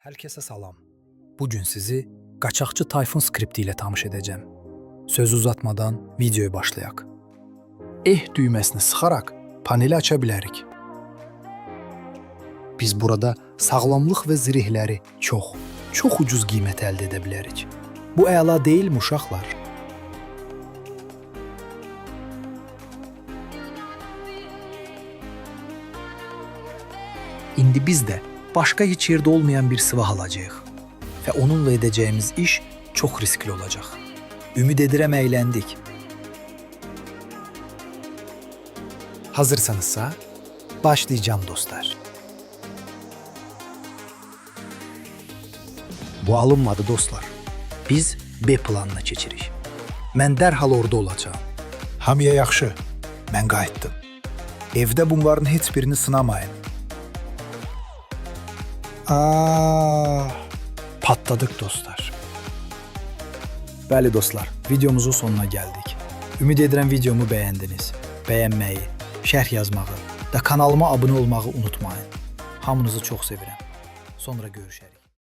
Hər kəsə salam. Bugün sizi Qaçaqçı Tayfun skripti ilə tanış edəcəm. Sözü uzatmadan videoya başlayaq. düyməsini sıxaraq paneli aça bilərik. Biz burada sağlamlıq və zirehləri çox ucuz qiymətə əldə edə bilərik. Bu əla deyilmi uşaqlar? İndi biz də başqa heç yerdə olmayan bir silah alacağıq və onunla edəcəyimiz iş çox riskli olacaq. Ümid edirəm əyləndik. Hazırsanızsa başlayacağım dostlar. Bu alınmadı dostlar. Biz B planına keçirik. Mən dərhal orada olacağam. Hamıya yaxşı, mən qayıtdım. Evdə bunların heç birini sınamayın. Patladıq dostlar. Bəli dostlar, videomuzun sonuna gəldik. Ümid edirəm videomu bəyəndiniz. Bəyənməyi, şərh yazmağı və kanalıma abunə olmağı unutmayın. Hamınızı çox sevirəm. Sonra görüşərik.